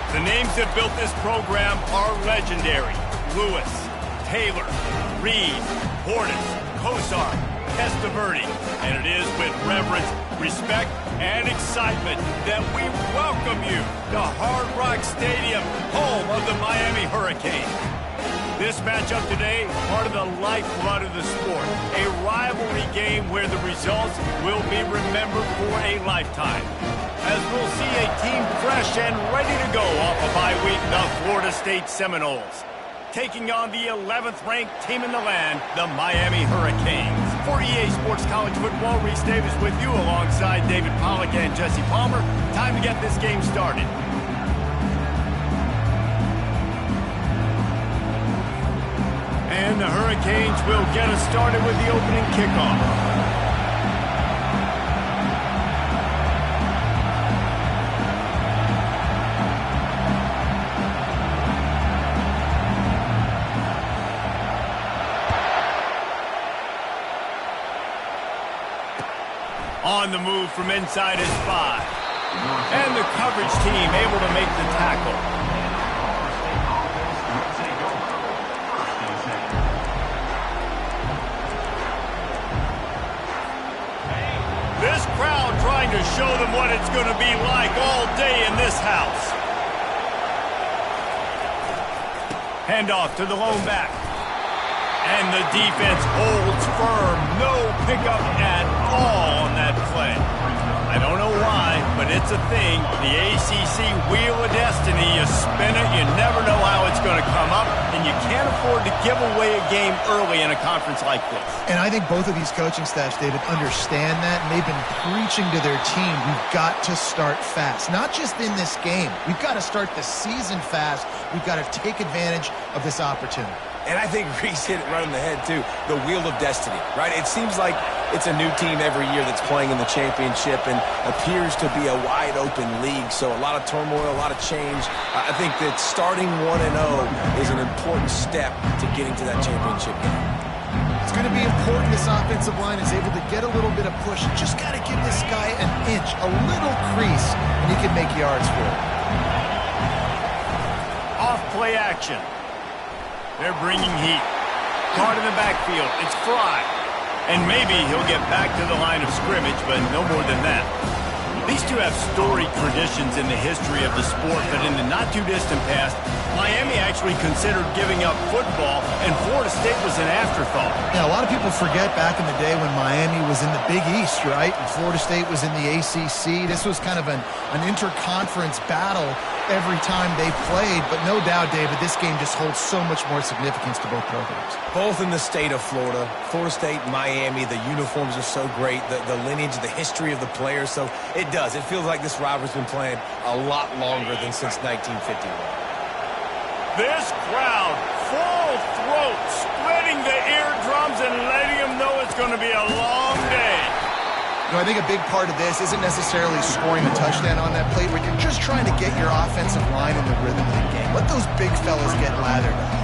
The names that built this program are legendary. Lewis, Taylor, Reed, Portis, Kosar, Testaverde. And it is with reverence, respect, and excitement that we welcome you to Hard Rock Stadium, home of the Miami Hurricanes. This matchup today, part of the lifeblood of the sport. A rivalry game where the results will be remembered for a lifetime. As we'll see a team fresh and ready to go off a bye week, the Florida State Seminoles, taking on the 11th ranked team in the land, the Miami Hurricanes. For EA Sports College Football, Reese Davis with you alongside David Pollack and Jesse Palmer. Time to get this game started. And the Hurricanes will get us started with the opening kickoff. On the move from inside his 5. And the coverage team able to make the tackle. This crowd trying to show them what it's going to be like all day in this house. Handoff to the lone back. And the defense holds firm. No pickup at all on that play. I don't know why, but it's a thing. The ACC Wheel of Destiny, you spin it, you never know how it's going to come up, and you can't afford to give away a game early in a conference like this. And I think both of these coaching staffs, David, understand that, and they've been preaching to their team, we've got to start fast. Not just in this game. We've got to start the season fast. We've got to take advantage of this opportunity. And I think Reese hit it right on the head, too. The Wheel of Destiny, right? It seems like it's a new team every year that's playing in the championship and appears to be a wide-open league. So a lot of turmoil, a lot of change. I think that starting 1-0 is an important step to getting to that championship game. It's going to be important this offensive line is able to get a little bit of push. Just got to give this guy an inch, a little crease, and he can make yards for it. Off play action. They're bringing heat. Caught in the backfield. It's Fry. And maybe he'll get back to the line of scrimmage, but no more than that. These two have storied traditions in the history of the sport, but in the not-too-distant past, Miami actually considered giving up football, and Florida State was an afterthought. Yeah, a lot of people forget back in the day when Miami was in the Big East, right? And Florida State was in the ACC. This was kind of an interconference battle every time they played, but no doubt, David, this game just holds so much more significance to both programs. Both in the state of Florida. Florida State, Miami, the uniforms are so great, the lineage, the history of the players, so it does. It feels like this rivalry's been playing a lot longer than since 1951. This crowd, full throat, splitting the eardrums and letting them know it's going to be a long day. You know, I think a big part of this isn't necessarily scoring a touchdown on that play, but you're just trying to get your offensive line in the rhythm of the game. Let those big fellas get lathered up.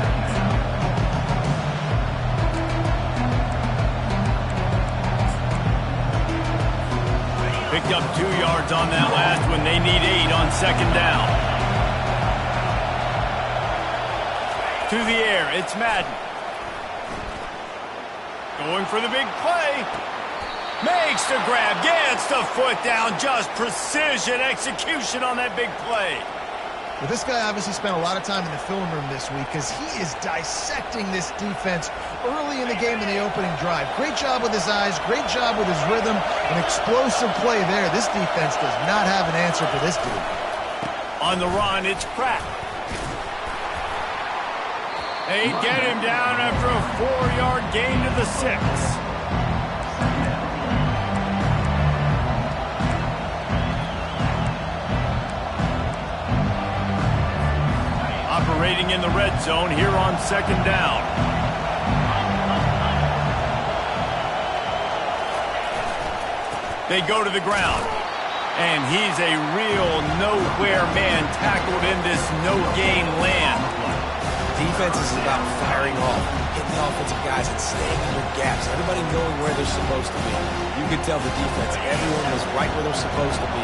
Picked up 2 yards on that last one. They need 8 on second down. To the air, it's Madden. Going for the big play. Makes the grab, gets the foot down, just precision execution on that big play. Well, this guy obviously spent a lot of time in the film room this week because he is dissecting this defense early in the game in the opening drive. Great job with his eyes, great job with his rhythm, an explosive play there. This defense does not have an answer for this dude. On the run, it's Pratt. They get him down after a 4-yard gain to the 6. Operating in the red zone here on second down. They go to the ground. And he's a real nowhere man tackled in this no-gain land. Defense is about firing off, hitting the offensive guys and staying under gaps. Everybody knowing where they're supposed to be. You could tell the defense, everyone was right where they're supposed to be,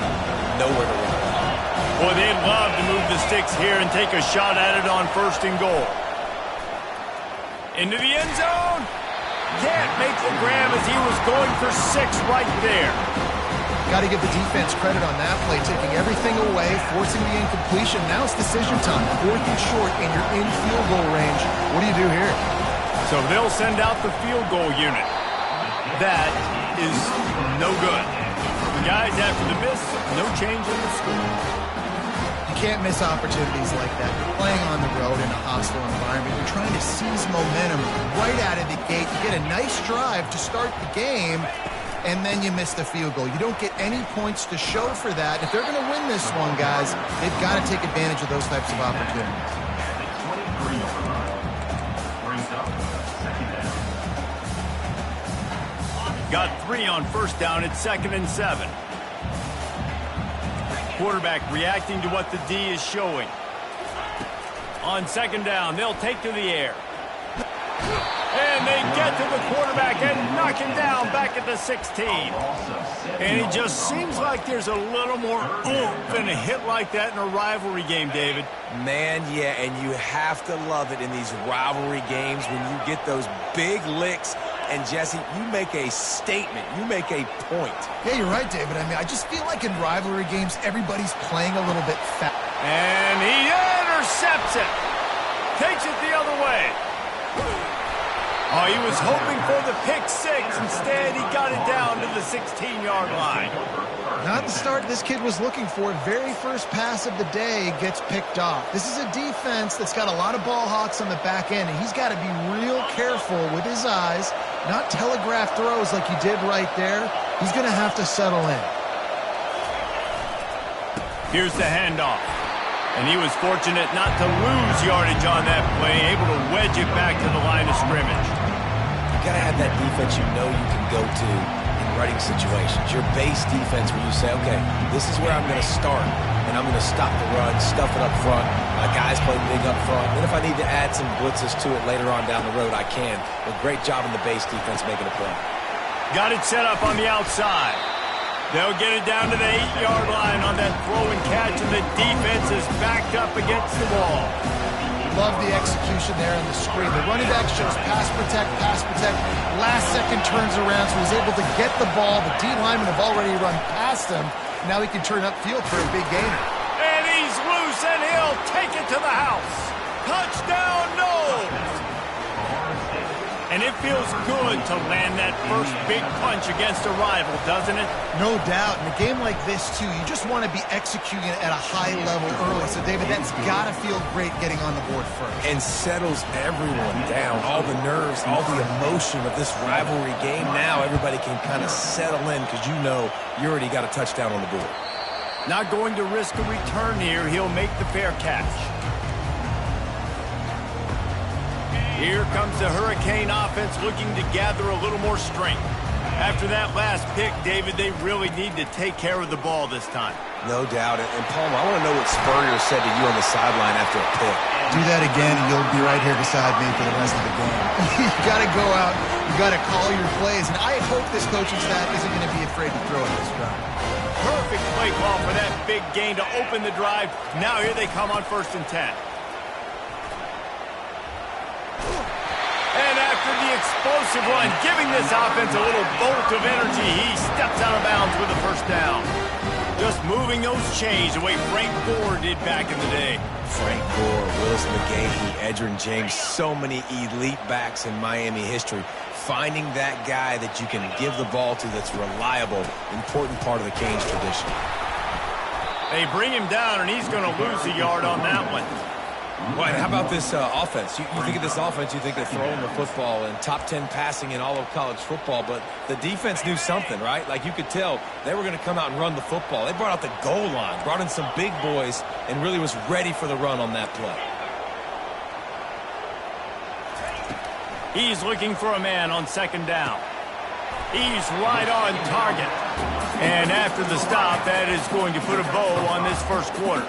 nowhere to run. Boy, they'd love to move the sticks here and take a shot at it on 1st and goal. Into the end zone. Can't make the grab as he was going for 6 right there. Got to give the defense credit on that play, taking everything away, forcing the incompletion. Now it's decision time. 4th and short, and you're in field goal range. What do you do here? So they'll send out the field goal unit. That is no good. The guys after the miss, no change in the score. You can't miss opportunities like that. You're playing on the road in a hostile environment. You're trying to seize momentum right out of the gate. You get a nice drive to start the game, and then you miss the field goal. You don't get any points to show for that. If they're going to win this one, guys, they've got to take advantage of those types of opportunities. Got 3 on 1st down. It's 2nd and 7. Quarterback reacting to what the D is showing. On 2nd down, they'll take to the air. And they get to the quarterback and knock him down back at the 16. And it just seems like there's a little more oomph in a hit like that in a rivalry game, David. Man, yeah, and you have to love it in these rivalry games when you get those big licks. And, Jesse, you make a statement. You make a point. Yeah, you're right, David. I mean, I just feel like in rivalry games, everybody's playing a little bit fast. And he intercepts it. Takes it the other way. Oh, he was hoping for the pick 6. Instead, he got it down to the 16-yard line. Not the start this kid was looking for. Very first pass of the day gets picked off. This is a defense that's got a lot of ball hawks on the back end, and he's got to be real careful with his eyes, not telegraph throws like he did right there. He's going to have to settle in. Here's the handoff. And he was fortunate not to lose yardage on that play, able to wedge it back to the line of scrimmage. You got to have that defense you know you can go to in running situations. Your base defense where you say, okay, this is where I'm going to start, and I'm going to stop the run, stuff it up front. My guys play big up front. Then if I need to add some blitzes to it later on down the road, I can. But great job in the base defense making a play. Got it set up on the outside. They'll get it down to the 8-yard line on that throw and catch, and the defense is backed up against the wall. Love the execution there on the screen. The running back shows pass protect, pass protect. Last second turns around, so he's able to get the ball. The D linemen have already run past him. Now he can turn upfield for a big gainer. And he's loose, and he'll take it to the house. Touchdown, Noles! And it feels good to land that first big punch against a rival, doesn't it? No doubt. In a game like this, too, you just want to be executing it at a high level early. So, David, that's got to feel great getting on the board first. And settles everyone down. All the nerves, all the emotion of this rivalry game. Now everybody can kind of settle in because you know you already got a touchdown on the board. Not going to risk a return here. He'll make the fair catch. Here comes the Hurricane offense looking to gather a little more strength. After that last pick, David, they really need to take care of the ball this time. No doubt. And Palmer, I want to know what Spurrier said to you on the sideline after a pick. Do that again, and you'll be right here beside me for the rest of the game. You got to go out. You got to call your plays. And I hope this coaching staff isn't going to be afraid to throw at this drive. Perfect play call for that big gain to open the drive. Now here they come on 1st and 10. And after the explosive run, giving this offense a little bolt of energy, he steps out of bounds with a 1st down. Just moving those chains the way Frank Gore did back in the day. Frank Gore, Willis McGahee, Edgerrin James, so many elite backs in Miami history. Finding that guy that you can give the ball to that's reliable, important part of the Canes tradition. They bring him down, and he's going to lose a yard on that one. Right, how about this offense? You think of this offense, you think of throwing the football and top 10 passing in all of college football, but the defense knew something, right? Like you could tell they were going to come out and run the football. They brought out the goal line, brought in some big boys, and really was ready for the run on that play. He's looking for a man on 2nd down. He's right on target. And after the stop, that is going to put a bow on this 1st quarter.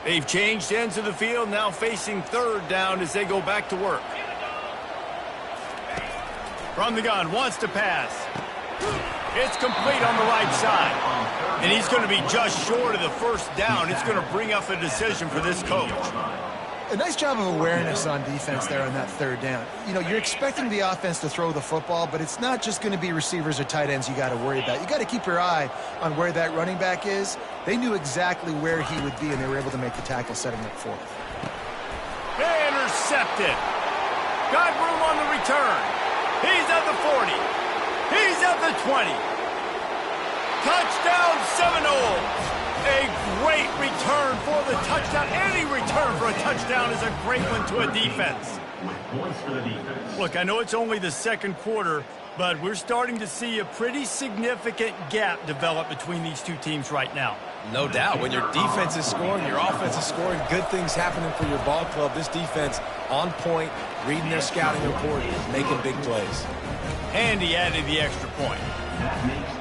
They've changed ends of the field, now facing third down as they go back to work. From the gun, wants to pass. It's complete on the right side. And he's going to be just short of the first down. It's going to bring up a decision for this coach. A nice job of awareness on defense there on that third down. You know, you're expecting the offense to throw the football, but it's not just going to be receivers or tight ends you got to worry about. You got to keep your eye on where that running back is. They knew exactly where he would be, and they were able to make the tackle, setting up fourth. Intercepted. Got room on the return. He's at the 40. He's at the 20. Touchdown Seminoles. A great return for the touchdown. Any return for a touchdown is a great one to a defense. Look, I know it's only the second quarter, but we're starting to see a pretty significant gap develop between these two teams right now. No doubt. When your defense is scoring, your offense is scoring, good things happening for your ball club. This defense on point, reading their scouting report, making big plays. And he added the extra point.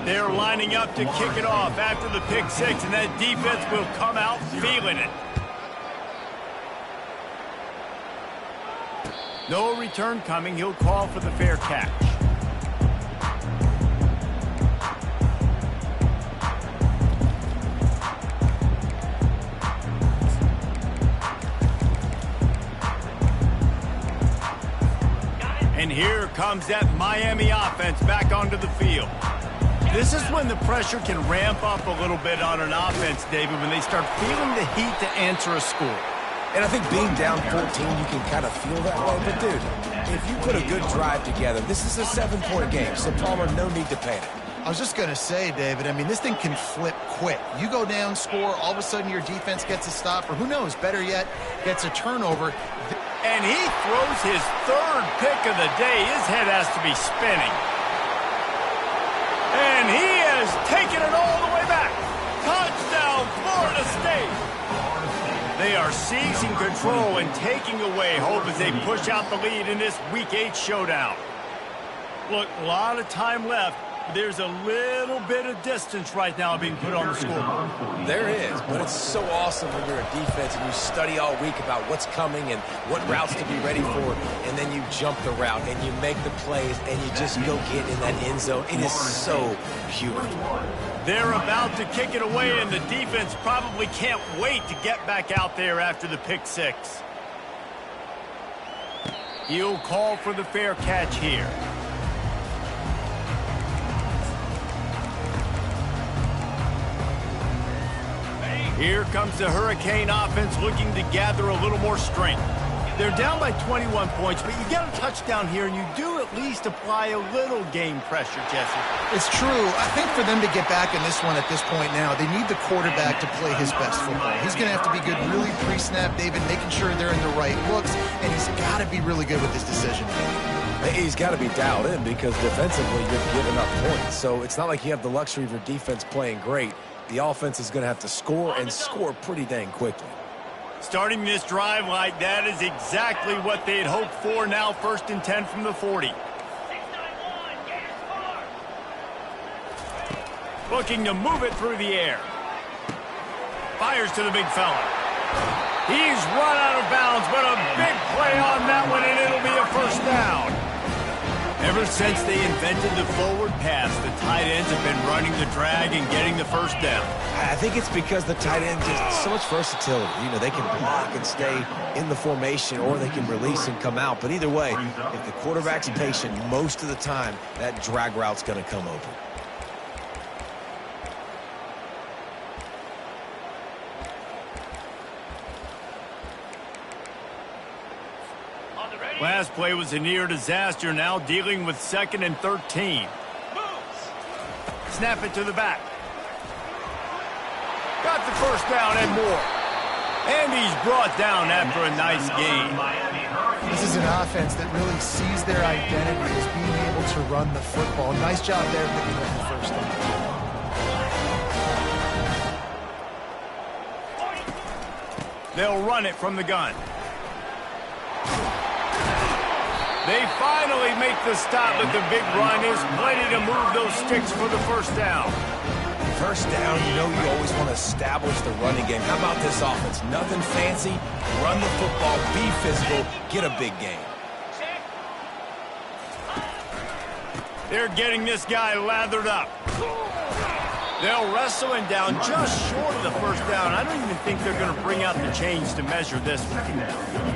They're lining up to kick it off after the pick six, and that defense will come out feeling it. No return coming. He'll call for the fair catch. And here comes that Miami offense back onto the field. This is when the pressure can ramp up a little bit on an offense, David, when they start feeling the heat to answer a score. And I think being down 14, you can kind of feel that way. But, dude, if you put a good drive together, this is a 7-point game, so Palmer, no need to panic. I was just going to say, David, I mean, this thing can flip quick. You go down, score, all of a sudden your defense gets a stop, or who knows, better yet, gets a turnover. And he throws his third pick of the day. His head has to be spinning. And he has taken it all the way back. Touchdown, Florida State. They are seizing control and taking away hope as they push out the lead in this Week 8 showdown. Look, a lot of time left. There's a little bit of distance right now being put on the scoreboard. There is, but it's so awesome when you're a defense and you study all week about what's coming and what routes to be ready for, and then you jump the route and you make the plays and you just go get in that end zone. It is so beautiful. They're about to kick it away, and the defense probably can't wait to get back out there after the pick six. He'll call for the fair catch here. Here comes the Hurricane offense looking to gather a little more strength. They're down by 21 points, but you get a touchdown here, and you do at least apply a little game pressure, Jesse. It's true. I think for them to get back in this one at this point now, they need the quarterback to play his best football. He's going to have to be good really pre-snap, David, making sure they're in the right looks, and he's got to be really good with his decision. He's got to be dialed in because defensively you're giving up points. So it's not like you have the luxury of your defense playing great. The offense is going to have to score and score pretty dang quickly. Starting this drive like that is exactly what they had hoped for. Now 1st and 10 from the 40. Looking to move it through the air. Fires to the big fella. He's run out of bounds, but a big play on that one, and it'll be a first down. Ever since they invented the forward pass, the tight ends have been running the drag and getting the first down. I think it's because the tight end just so much versatility. You know, they can block and stay in the formation, or they can release and come out. But either way, if the quarterback's patient, most of the time, that drag route's going to come open. Last play was a near disaster, now dealing with 2nd and 13. Snap it to the back. Got the first down and more. And he's brought down after a nice gain. This is an offense that really sees their identity as being able to run the football. Nice job there picking up the first down. They'll run it from the gun. They finally make the stop, but the big run is plenty to move those sticks for the first down. First down, you know you always want to establish the running game. How about this offense? Nothing fancy. Run the football, be physical, get a big gain. They're getting this guy lathered up. They'll wrestle him down just short of the first down. I don't even think they're going to bring out the chains to measure this one.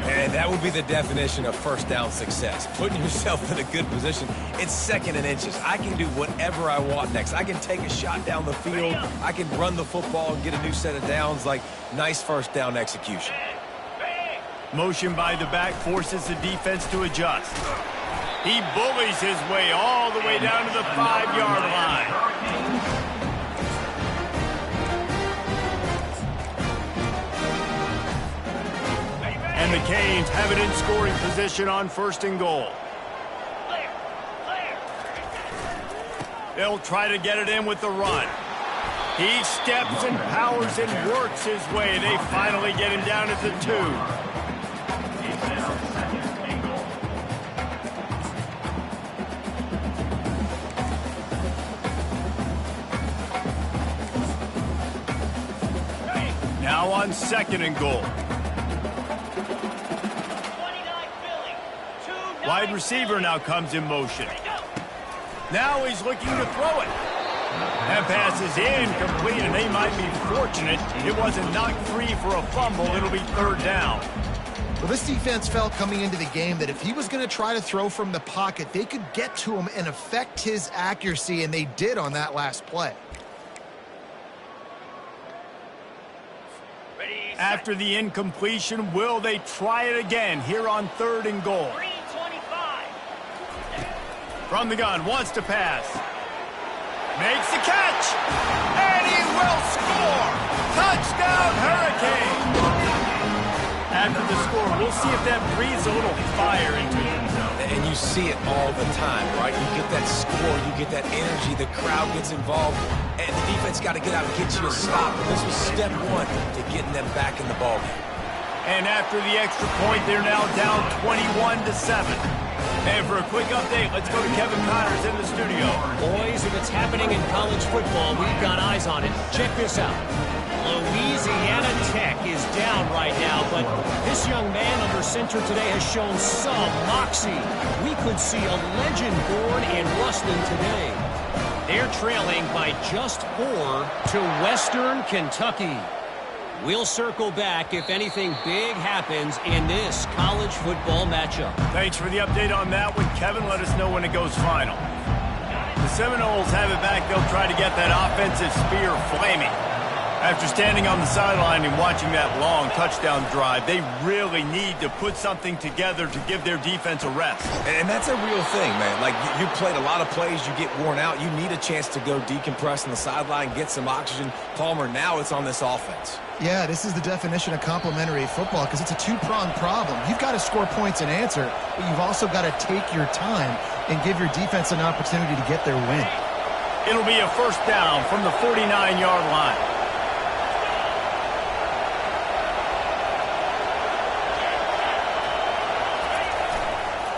And that would be the definition of first down success. Putting yourself in a good position. It's second and inches. I can do whatever I want next. I can take a shot down the field. I can run the football and get a new set of downs. Like, nice first down execution. Motion by the back forces the defense to adjust. He bullies his way all the way down to the 5-yard line. And the Canes have it in scoring position on 1st and goal. They'll try to get it in with the run. He steps and powers and works his way. They finally get him down at the 2. Now on 2nd and goal. Wide receiver now comes in motion. Now he's looking to throw it. That pass is incomplete, and they might be fortunate it wasn't knocked free for a fumble. It'll be 3rd down. Well, this defense felt coming into the game that if he was going to try to throw from the pocket, they could get to him and affect his accuracy, and they did on that last play. After the incompletion, will they try it again here on 3rd and goal? From the gun, wants to pass. Makes the catch. And he will score. Touchdown, Hurricane. After the score, we'll see if that breathes a little fire into him. And you see it all the time, right? You get that score, you get that energy, the crowd gets involved, and the defense got to get out and get you a stop. This was step 1 to getting them back in the ballgame. And after the extra point, they're now down 21-7. And for a quick update, let's go to Kevin Connors in the studio. Boys, if it's happening in college football, we've got eyes on it. Check this out. Louisiana Tech is down right now, but this young man under center today has shown some moxie. We could see a legend born in Ruston today. They're trailing by just 4 to Western Kentucky. We'll circle back if anything big happens in this college football matchup. Thanks for the update on that one, Kevin. Let us know when it goes final. The Seminoles have it back. They'll try to get that offensive spear flaming. After standing on the sideline and watching that long touchdown drive, they really need to put something together to give their defense a rest. And that's a real thing, man. Like, you played a lot of plays, you get worn out. You need a chance to go decompress on the sideline, get some oxygen. Palmer, now it's on this offense. Yeah, this is the definition of complementary football because it's a two-pronged problem. You've got to score points and answer, but you've also got to take your time and give your defense an opportunity to get their win. It'll be a 1st down from the 49-yard line.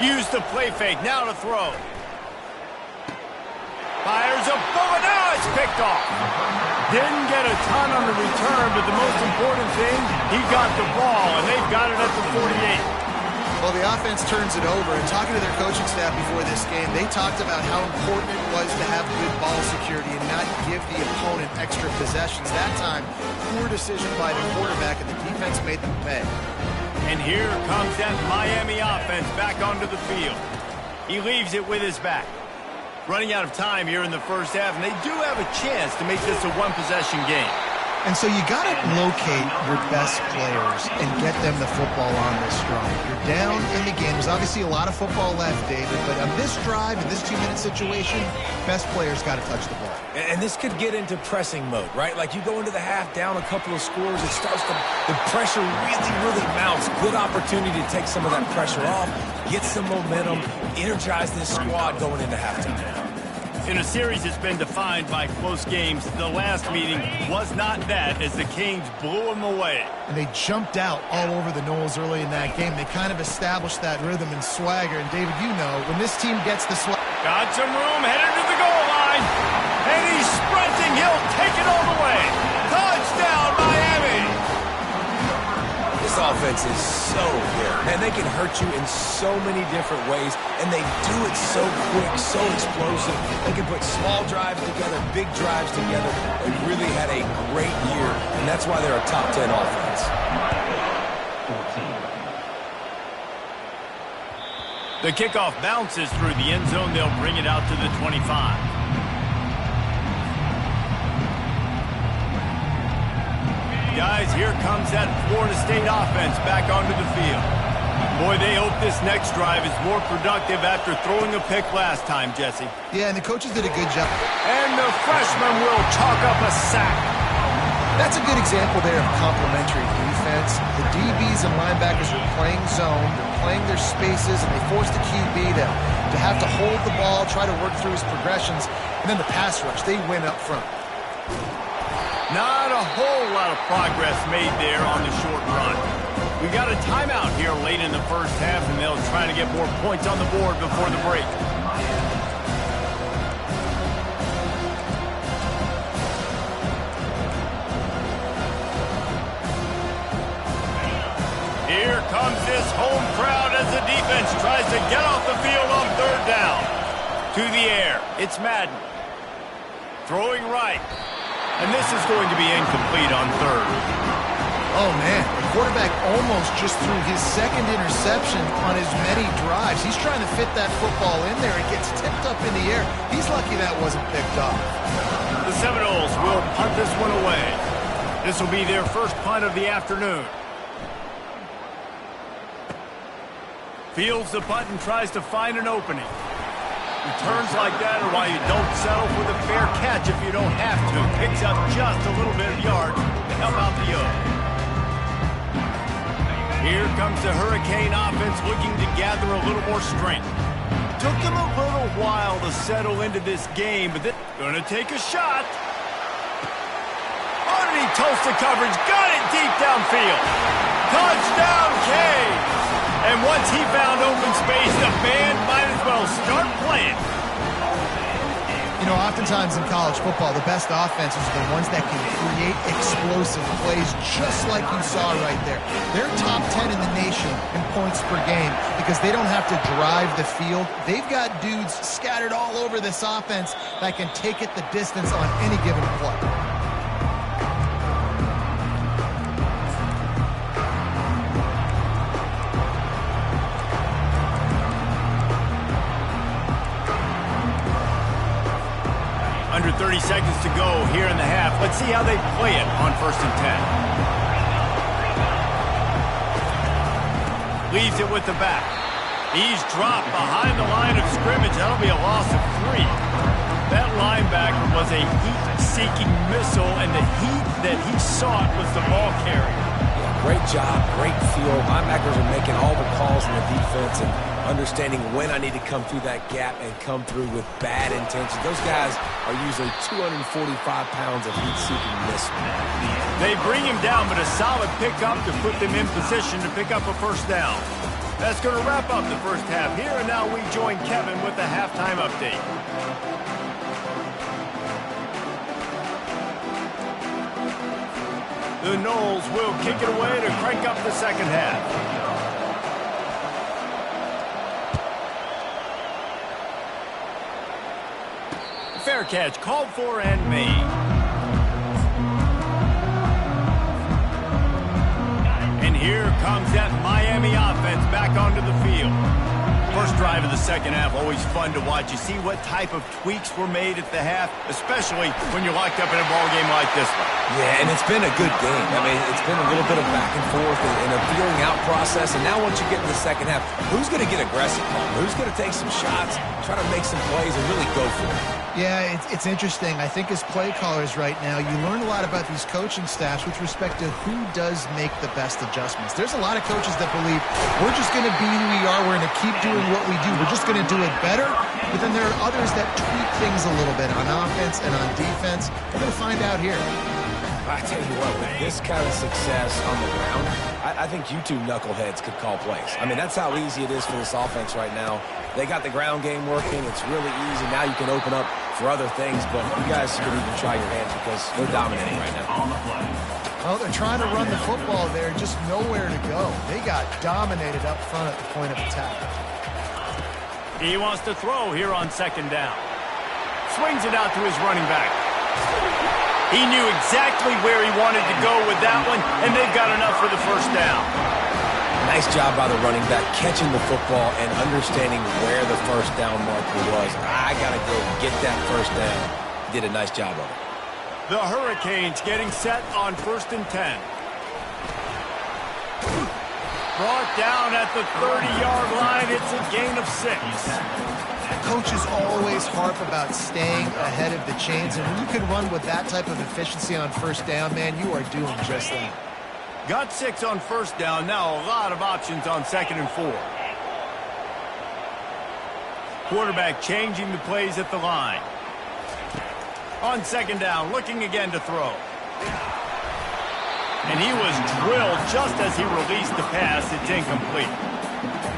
Use the play fake, now to throw. Fires a bullet, now it's picked off. Didn't get a ton on the return, but the most important thing, he got the ball, and they've got it at the 48. Well, the offense turns it over, and talking to their coaching staff before this game, they talked about how important it was to have good ball security and not give the opponent extra possessions. That time, poor decision by the quarterback, and the defense made them pay. And here comes that Miami offense back onto the field. He leaves it with his back. Running out of time here in the first half, and they do have a chance to make this a one-possession game. And so you got to locate your best players and get them the football on this drive. You're down in the game. There's obviously a lot of football left, David, but on this drive, in this 2-minute situation, best players got to touch the ball. And this could get into pressing mode, right? Like, you go into the half down a couple of scores, it starts to, the pressure really mounts. Good opportunity to take some of that pressure off, get some momentum, energize this squad going into halftime. In a series that's been defined by close games, the last meeting was not that as the Kings blew them away. And they jumped out all over the Noles early in that game. They kind of established that rhythm and swagger. And, David, you know, when this team gets the swagger. Got some room, headed to the goal line. And he's sprinting. He'll take it all the way. Touchdown, Miami. This offense is so good, and they can hurt you in so many different ways, and they do it so quick, so explosive. They can put small drives together, big drives together. They really had a great year, and that's why they're a top 10 offense. The kickoff bounces through the end zone. They'll bring it out to the 25. Guys, here comes that Florida State offense back onto the field. Boy, they hope this next drive is more productive after throwing a pick last time, Jesse. Yeah, and the coaches did a good job. And the freshman will chalk up a sack. That's a good example there of complementary defense. The DBs and linebackers are playing zone, they're playing their spaces, and they force the QB to have to hold the ball, try to work through his progressions, and then the pass rush, they win up front. Not a whole lot of progress made there on the short run. We got a timeout here late in the first half, and they'll try to get more points on the board before the break. Here comes this home crowd as the defense tries to get off the field on third down. To the air, it's Madden. Throwing right. And this is going to be incomplete on third. Oh, man, the quarterback almost just threw his second interception on as many drives. He's trying to fit that football in there. It gets tipped up in the air. He's lucky that wasn't picked off. The Seminoles will punt this one away. This will be their first punt of the afternoon. Fields the punt and tries to find an opening. Returns like that are why you don't settle for the fair catch if you don't have to. Picks up just a little bit of yard to help out the yoke. Here comes the Hurricane offense looking to gather a little more strength. Took them a little while to settle into this game, but they're going to take a shot. Underneath Tulsa coverage, got it deep downfield. Touchdown, Canes! And once he found open space, the band might as well start playing. You know, oftentimes in college football, the best offenses are the ones that can create explosive plays just like you saw right there. They're top 10 in the nation in points per game because they don't have to drive the field. They've got dudes scattered all over this offense that can take it the distance on any given play. Under 30 seconds to go here in the half. Let's see how they play it on 1st and 10. Leaves it with the back. He's dropped behind the line of scrimmage. That'll be a loss of 3. That linebacker was a heat-seeking missile, and the heat that he sought was the ball carrier. Yeah, great job, great feel. Linebackers are making all the calls in the defense and understanding when I need to come through that gap and come through with bad intentions. Those guys are usually 245 pounds of heat-seeking missile. They bring him down, but a solid pickup to put them in position to pick up a first down. That's going to wrap up the first half here, and now we join Kevin with the halftime update. The Noles will kick it away to crank up the second half. Fair catch called for and made. And here comes that Miami offense back onto the field. First drive of the second half, always fun to watch. You see what type of tweaks were made at the half, especially when you're locked up in a ball game like this one. Yeah, and it's been a good game. I mean, it's been a little bit of back and forth and a feeling out process. And now once you get in the second half, who's going to get aggressive? Who's going to take some shots, try to make some plays, and really go for it? Yeah, it's interesting. I think as play callers right now, you learn a lot about these coaching staffs with respect to who does make the best adjustments. There's a lot of coaches that believe we're just going to be who we are. We're going to keep doing what we do. We're just going to do it better. But then there are others that tweak things a little bit on offense and on defense. We're going to find out here. I tell you what, with this kind of success on the ground, I think you two knuckleheads could call plays. I mean, that's how easy it is for this offense right now. They got the ground game working. It's really easy. Now you can open up for other things, but you guys shouldn't even try your hands because they're dominating right now. Well, they're trying to run the football there, just nowhere to go. They got dominated up front at the point of attack. He wants to throw here on second down. Swings it out to his running back. He knew exactly where he wanted to go with that one, and they've got enough for the first down. Nice job by the running back catching the football and understanding where the first down marker was. I got to go get that first down. Did a nice job of it. The Hurricanes getting set on 1st and 10. Brought down at the 30-yard line. It's a gain of 6. Coaches always harp about staying ahead of the chains, and when you can run with that type of efficiency on first down, man, you are doing just that. Got 6 on first down. Now a lot of options on 2nd and 4. Quarterback changing the plays at the line. On 2nd down, looking again to throw. And he was drilled just as he released the pass. It's incomplete.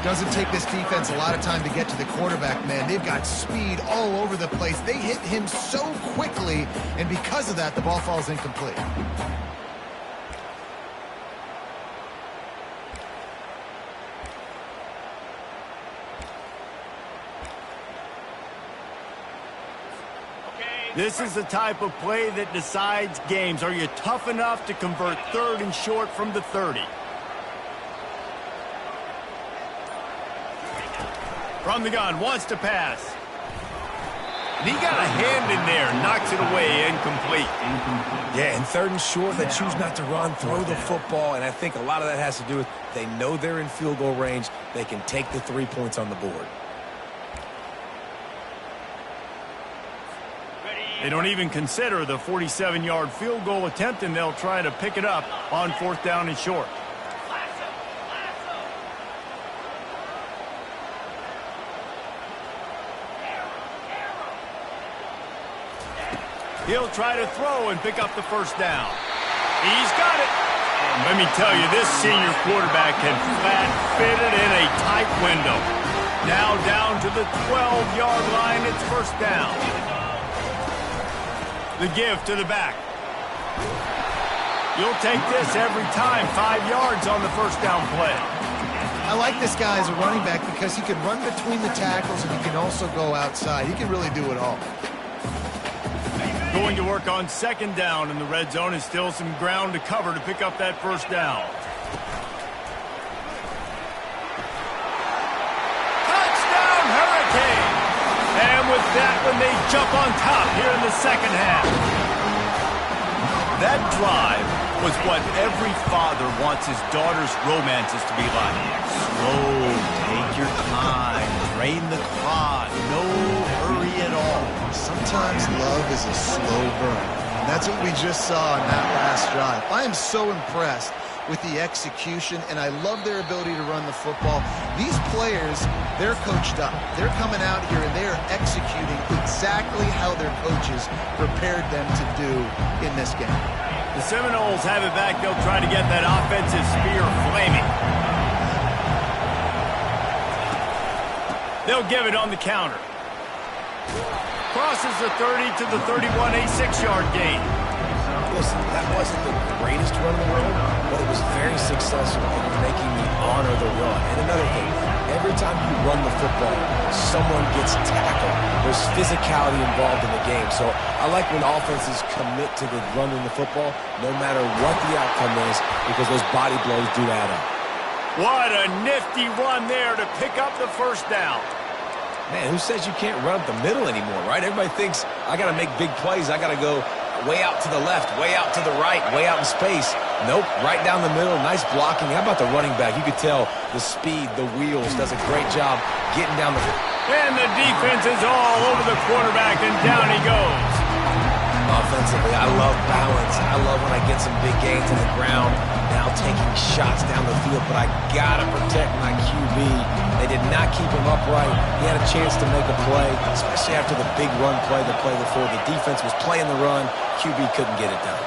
Doesn't take this defense a lot of time to get to the quarterback, man. They've got speed all over the place. They hit him so quickly, and because of that, the ball falls incomplete. This is the type of play that decides games. Are you tough enough to convert 3rd and short from the 30? From the gun, wants to pass. And he got a hand in there, knocks it away, incomplete. Yeah, and 3rd and short, they choose not to run, throw the football, and I think a lot of that has to do with they know they're in field goal range. They can take the 3 points on the board. They don't even consider the 47-yard field goal attempt, and they'll try to pick it up on 4th down and short. He'll try to throw and pick up the first down. He's got it. And let me tell you, this senior quarterback can flat fit it in a tight window. Now down to the 12-yard line. It's first down. The give to the back. You'll take this every time. 5 yards on the first down play. I like this guy as a running back because he can run between the tackles and he can also go outside. He can really do it all. Going to work on 2nd down in the red zone, and still some ground to cover to pick up that first down. Touchdown, Hurricane! And with that one, they jump on top here in the second half. That drive was what every father wants his daughter's romances to be like. Slow, take your time, drain the clock, no hurry at all. Sometimes love is a slow burn. And that's what we just saw in that last drive. I am so impressed with the execution, and I love their ability to run the football. These players, they're coached up. They're coming out here, and they're executing exactly how their coaches prepared them to do in this game. The Seminoles have it back. They'll try to get that offensive spear flaming. They'll give it on the counter. Crosses the 30 to the 31, a 6-yard gain. Listen, that wasn't the greatest run in the world, but it was very successful in making me honor the run. And another thing, every time you run the football, someone gets tackled. There's physicality involved in the game. So I like when offenses commit to the running the football, no matter what the outcome is, because those body blows do add up. What a nifty run there to pick up the first down. Man, who says you can't run up the middle anymore, right? Everybody thinks I got to make big plays. I got to go way out to the left, way out to the right, way out in space. Nope, right down the middle. Nice blocking. How about the running back? You could tell the speed, the wheels, does a great job getting down the... And the defense is all over the quarterback, and down he goes. Offensively, I love balance. I love when I get some big gains on the ground, now taking shots down the field, but I got to protect my QB. They did not keep him upright. He had a chance to make a play, especially after the big run play the play before. The defense was playing the run. QB couldn't get it done.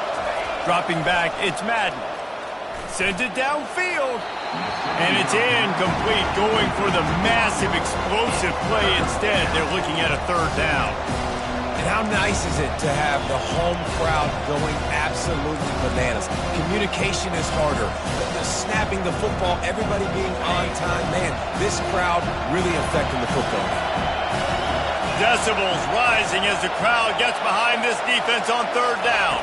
Dropping back, it's Madden. Sends it downfield. And it's incomplete, going for the massive explosive play instead. They're looking at a 3rd down. And how nice is it to have the home crowd going absolutely bananas? Communication is harder. The snapping the football, everybody being on time. Man, this crowd really affecting the football game. Decibels rising as the crowd gets behind this defense on third down.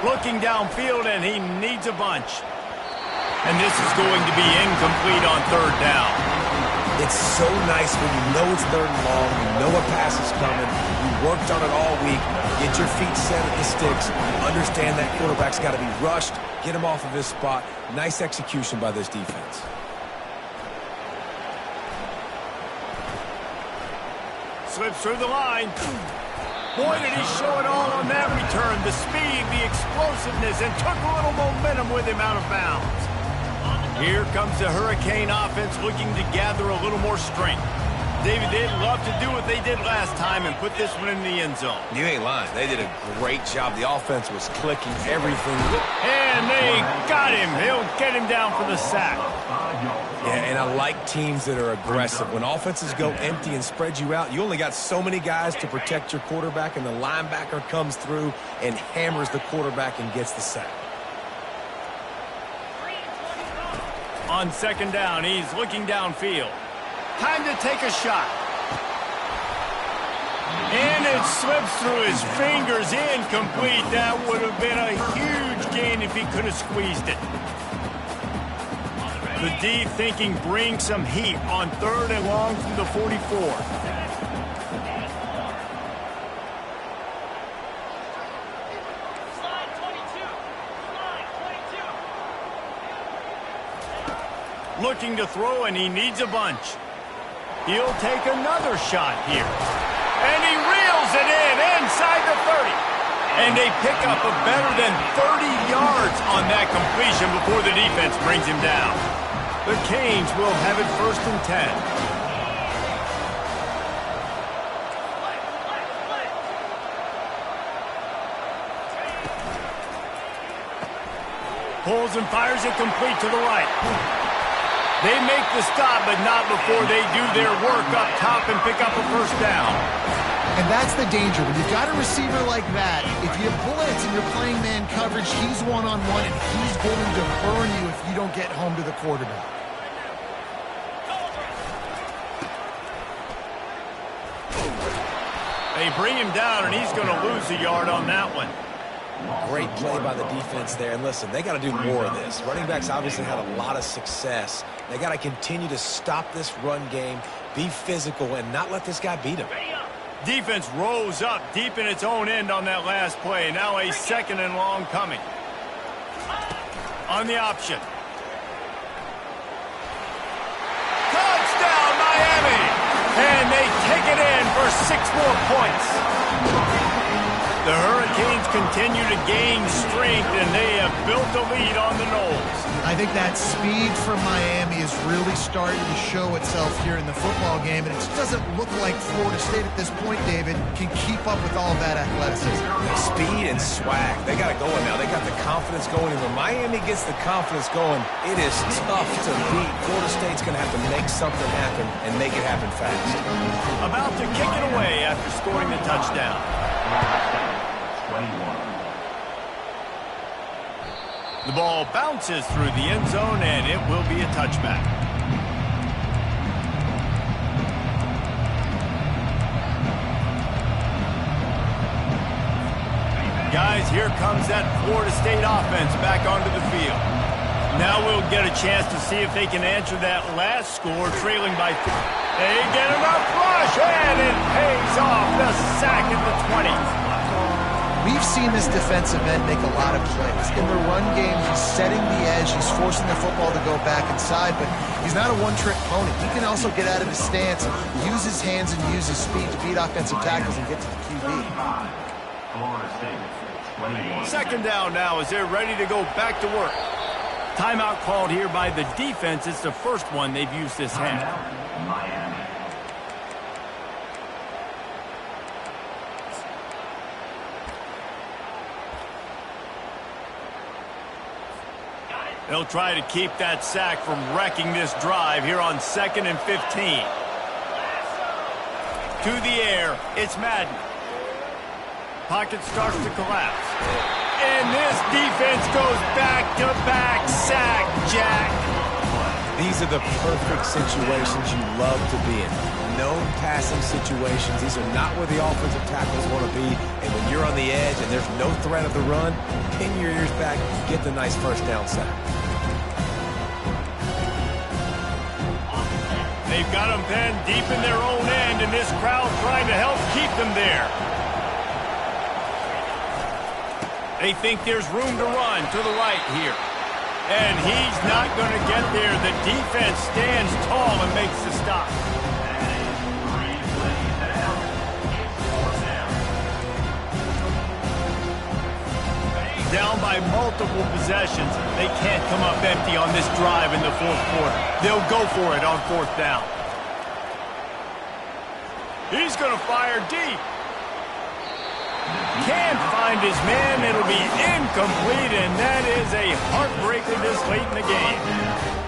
Looking downfield, and he needs a bunch. And this is going to be incomplete on third down. It's so nice when you know it's third and long, you know a pass is coming, you worked on it all week, get your feet set at the sticks, understand that quarterback's got to be rushed, get him off of his spot. Nice execution by this defense. Slips through the line. Boy, did he show it all on that return. The speed, the explosiveness, and took a little momentum with him out of bounds. Here comes the Hurricane offense looking to gather a little more strength. David, they'd love to do what they did last time and put this one in the end zone. You ain't lying. They did a great job. The offense was clicking everything. And they got him. They'll get him down for the sack. Yeah, and I like teams that are aggressive. When offenses go empty and spread you out, you only got so many guys to protect your quarterback, and the linebacker comes through and hammers the quarterback and gets the sack. On second down, he's looking downfield. Time to take a shot. And it slips through his fingers, incomplete. That would have been a huge gain if he could have squeezed it. The D thinking bring some heat on third and long from the 44. Looking to throw, and he needs a bunch. He'll take another shot here. And he reels it in inside the 30. And they pick up a better than 30 yards on that completion before the defense brings him down. The Canes will have it 1st and 10. Pulls and fires it complete to the right. They make the stop, but not before they do their work up top and pick up a 1st down. And that's the danger. When you've got a receiver like that, if you blitz and you're playing man coverage, he's one-on-one, and he's going to burn you if you don't get home to the quarterback. They bring him down, and he's going to lose a yard on that one. Great play by the defense there. And listen, they got to do more of this. Running backs obviously had a lot of success. They got to continue to stop this run game, be physical, and not let this guy beat him. Defense rose up deep in its own end on that last play. Now a 2nd and long coming. On the option. Touchdown, Miami! And they take it in for 6 more points. The Hurricanes continue to gain strength, and they have built a lead on the Noles. I think that speed from Miami is really starting to show itself here in the football game, and it just doesn't look like Florida State at this point, David, can keep up with all that athleticism. Speed and swag. They got it going now. They got the confidence going. And when Miami gets the confidence going, it is tough to beat. Florida State's going to have to make something happen and make it happen fast. About to kick it away after scoring the touchdown. 21. The ball bounces through the end zone, and it will be a touchback. Guys, here comes that Florida State offense back onto the field. Now we'll get a chance to see if they can answer that last score, trailing by 3. They get enough rush, and it pays off. The sack at the 20. We've seen this defensive end make a lot of plays. In the run game, he's setting the edge. He's forcing the football to go back inside, but he's not a one-trick pony. He can also get out of his stance, use his hands, and use his speed to beat offensive tackles and get to the QB. 2nd down now as they're ready to go back to work. Timeout called here by the defense. It's the first one they've used this half. Miami. They'll try to keep that sack from wrecking this drive here on 2nd and 15. To the air, it's Madden. pocket starts to collapse. And this defense goes back-to-back sack, Jack. These are the perfect situations you love to be in. Known passing situations. These are not where the offensive tackles want to be. And when you're on the edge and there's no threat of the run, pin your ears back, get the nice first down sack. They've got them penned deep in their own end, and this crowd trying to help keep them there. They think there's room to run to the right here. And he's not going to get there. The defense stands tall and makes the stop. Down by multiple possessions. They can't come up empty on this drive in the fourth quarter. They'll go for it on fourth down. He's going to fire deep. Can't find his man. It'll be incomplete, and that is a heartbreaker this late in the game.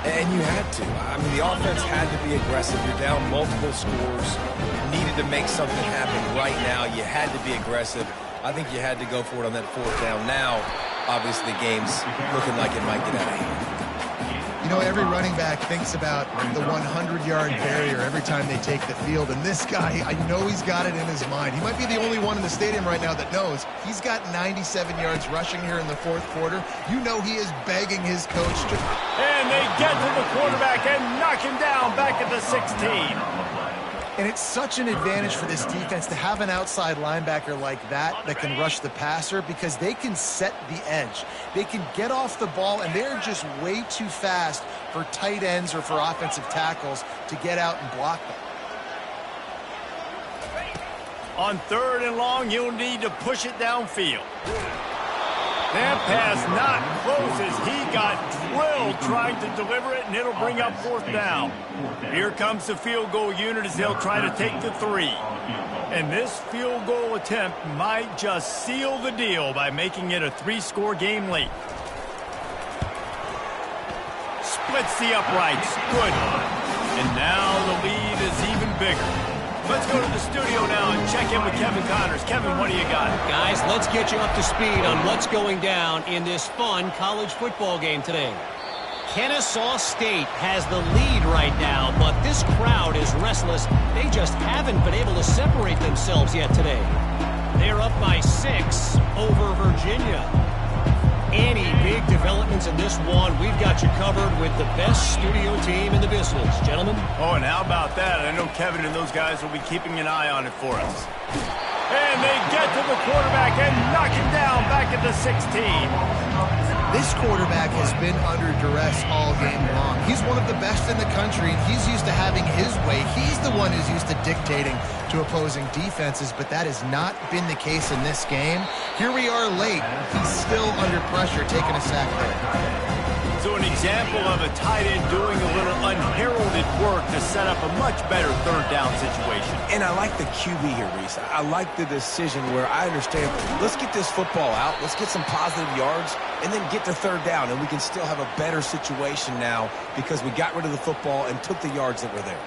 And you had to. I mean, the offense had to be aggressive. You're down multiple scores. Needed to make something happen right now. You had to be aggressive. I think you had to go for it on that fourth down. Now, obviously, the game's looking like it might get out of hand. You know, every running back thinks about the 100-yard barrier every time they take the field. And this guy, I know he's got it in his mind. He might be the only one in the stadium right now that knows he's got 97 yards rushing here in the fourth quarter. You know he is begging his coach to... And they get to the quarterback and knock him down back at the 16. And it's such an advantage for this defense to have an outside linebacker like that can rush the passer, because they can set the edge. They can get off the ball, and they're just way too fast for tight ends or for offensive tackles to get out and block them. On third and long, you'll need to push it downfield. That pass not close as he got drilled trying to deliver it, and it'll bring up fourth down. Here comes the field goal unit as they'll try to take the 3. And this field goal attempt might just seal the deal by making it a 3-score game late. Splits the uprights. Good. And now the lead is even bigger. Let's go to the studio now and check in with Kevin Connors. Kevin, what do you got? Guys, let's get you up to speed on what's going down in this fun college football game today. Kennesaw State has the lead right now, but this crowd is restless. They just haven't been able to separate themselves yet today. They're up by 6 over Virginia. Any big developments in this one, we've got you covered with the best studio team in the business. Gentlemen? Oh, and how about that? I know Kevin and those guys will be keeping an eye on it for us. And they get to the quarterback and knock him down back at the 16. This quarterback has been under duress all game long. He's one of the best in the country, and he's used to having his way. He's the one who's used to dictating to opposing defenses, but that has not been the case in this game. Here we are late. He's still under pressure, taking a sack there. So an example of a tight end doing a little unheralded work to set up a much better third down situation. And I like the QB here, Reese. I like the decision where I understand, let's get this football out, let's get some positive yards, and then get to third down, and we can still have a better situation now because we got rid of the football and took the yards that were there.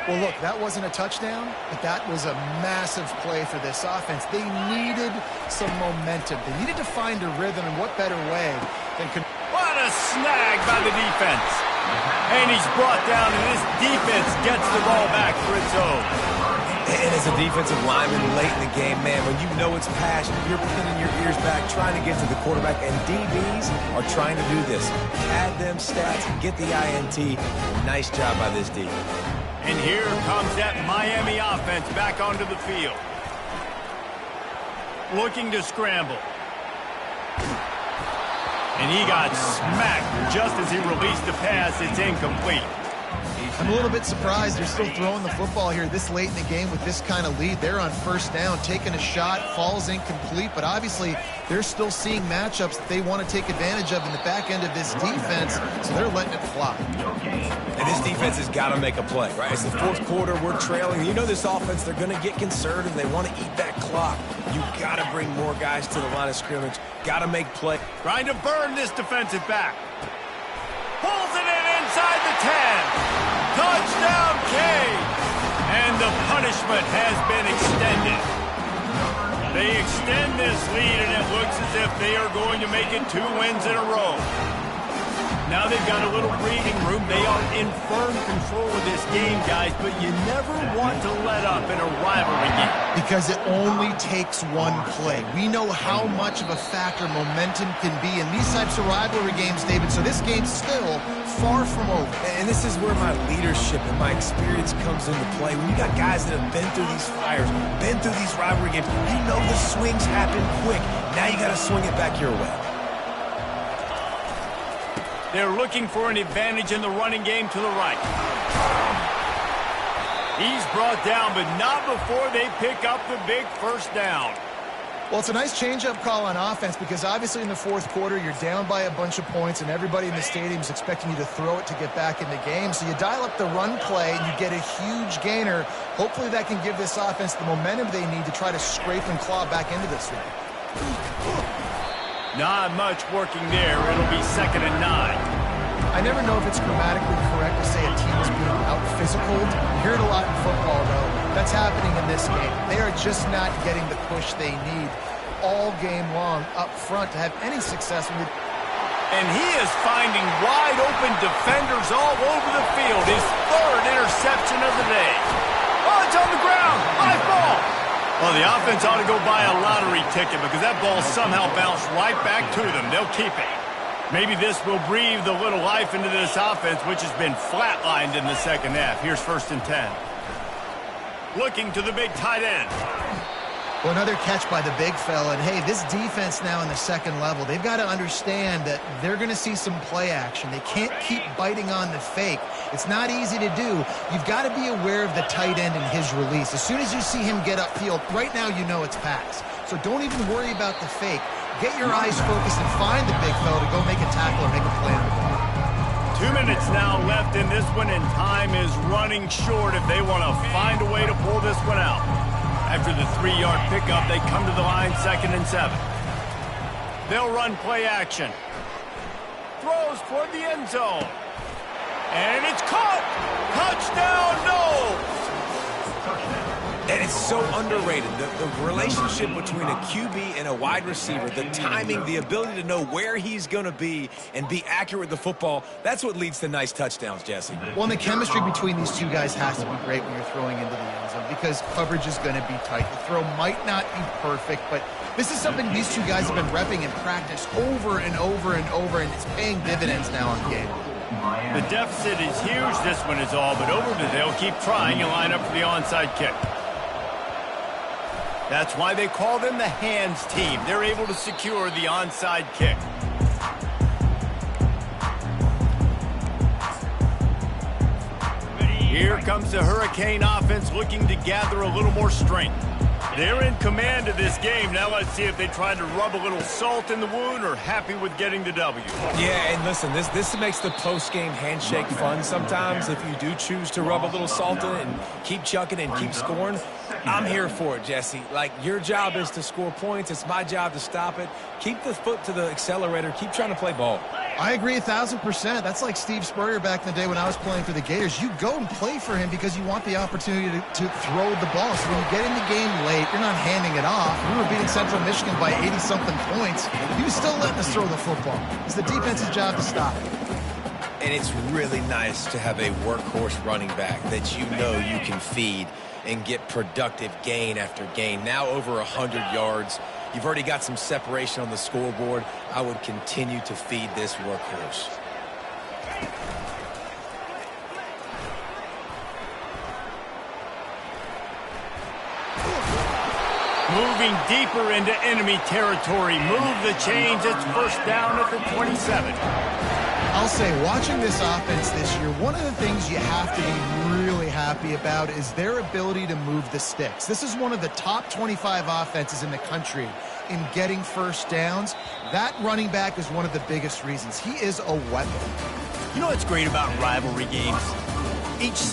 Well, look, that wasn't a touchdown, but that was a massive play for this offense. They needed some momentum. They needed to find a rhythm, and what better way than... What a snag by the defense. And he's brought down, and this defense gets the ball back for its own. And as a defensive lineman late in the game, man, when you know it's passion, you're pinning your ears back, trying to get to the quarterback, and DBs are trying to do this. Add them stats, get the INT. Nice job by this D. And here comes that Miami offense back onto the field. Looking to scramble. And he got smacked just as he released the pass. It's incomplete. I'm a little bit surprised they're still throwing the football here this late in the game with this kind of lead. They're on first down, taking a shot, falls incomplete, but obviously they're still seeing matchups that they want to take advantage of in the back end of this defense, so they're letting it fly. And this defense has got to make a play, right? It's the fourth quarter, we're trailing. You know this offense, they're going to get conservative. They want to eat that clock. You got to bring more guys to the line of scrimmage. Got to make play. Trying to burn this defensive back. Pulls it in inside the 10. Touchdown, K. And the punishment has been extended. They extend this lead, and it looks as if they are going to make it 2 wins in a row. Now they've got a little breathing room. They are in firm control of this game, guys, but you never want to let up in a rivalry game. Because it only takes one play. We know how much of a factor momentum can be in these types of rivalry games, David, so this game's still far from over. And this is where my leadership and my experience comes into play. When you got guys that have been through these fires, been through these rivalry games, you know the swings happen quick. Now you got to swing it back your way. They're looking for an advantage in the running game to the right. He's brought down, but not before they pick up the big first down. Well, it's a nice change-up call on offense because obviously in the fourth quarter, you're down by a bunch of points and everybody in the stadium is expecting you to throw it to get back in the game. So you dial up the run play and you get a huge gainer. Hopefully that can give this offense the momentum they need to try to scrape and claw back into this one. Not much working there. It'll be 2nd and 9. I never know if it's grammatically correct to say a team is being out-physicaled. You hear it a lot in football, though. That's happening in this game. They are just not getting the push they need all game long up front to have any success with it. And he is finding wide-open defenders all over the field. His 3rd interception of the day. Oh, it's on the ground. Live ball. Well, the offense ought to go buy a lottery ticket because that ball somehow bounced right back to them. They'll keep it. Maybe this will breathe a little life into this offense, which has been flatlined in the second half. Here's 1st and 10. Looking to the big tight end. Well, another catch by the big fella. And, hey, this defense now in the second level, they've got to understand that they're going to see some play action. They can't keep biting on the fake. It's not easy to do. You've got to be aware of the tight end and his release. As soon as you see him get upfield, right now you know it's pass. So don't even worry about the fake. Get your eyes focused and find the big fella to go make a tackle or make a play on the ball. 2 minutes now left in this one, and time is running short if they want to find a way to pull this one out. After the 3-yard pickup, they come to the line 2nd and 7. They'll run play action. Throws toward the end zone. And it's caught. Touchdown, no. And it's so underrated. The relationship between a QB and a wide receiver, the timing, the ability to know where he's going to be and be accurate with the football, that's what leads to nice touchdowns, Jesse. Well, and the chemistry between these two guys has to be great when you're throwing into the end zone because coverage is going to be tight. The throw might not be perfect, but this is something these two guys have been repping in practice over and over and over, and it's paying dividends now on game. The deficit is huge. This one is all but over, but they'll keep trying and line up for the onside kick. That's why they call them the hands team. They're able to secure the onside kick. Here comes the Hurricane offense looking to gather a little more strength. They're in command of this game. Now let's see if they try to rub a little salt in the wound or happy with getting the W. Yeah, and listen, this makes the post-game handshake fun sometimes if you do choose to rub a little salt in it and keep chucking and keep scoring. I'm here for it, Jesse. Like, your job is to score points. It's my job to stop it. Keep the foot to the accelerator. Keep trying to play ball. I agree 1,000%. That's like Steve Spurrier back in the day when I was playing for the Gators. You go and play for him because you want the opportunity to throw the ball. So when you get in the game late, you're not handing it off. We were beating Central Michigan by 80-something points. He was still letting us throw the football. It's the defense's job to stop it. And it's really nice to have a workhorse running back that you know you can feed and get productive gain after gain. Now over 100 yards. You've already got some separation on the scoreboard. I would continue to feed this workhorse. Moving deeper into enemy territory. Move the chains. It's 1st down at the 27. I'll say, watching this offense this year, one of the things you have to be really happy about is their ability to move the sticks. This is one of the top 25 offenses in the country in getting first downs. That running back is one of the biggest reasons. He is a weapon. You know what's great about rivalry games? Each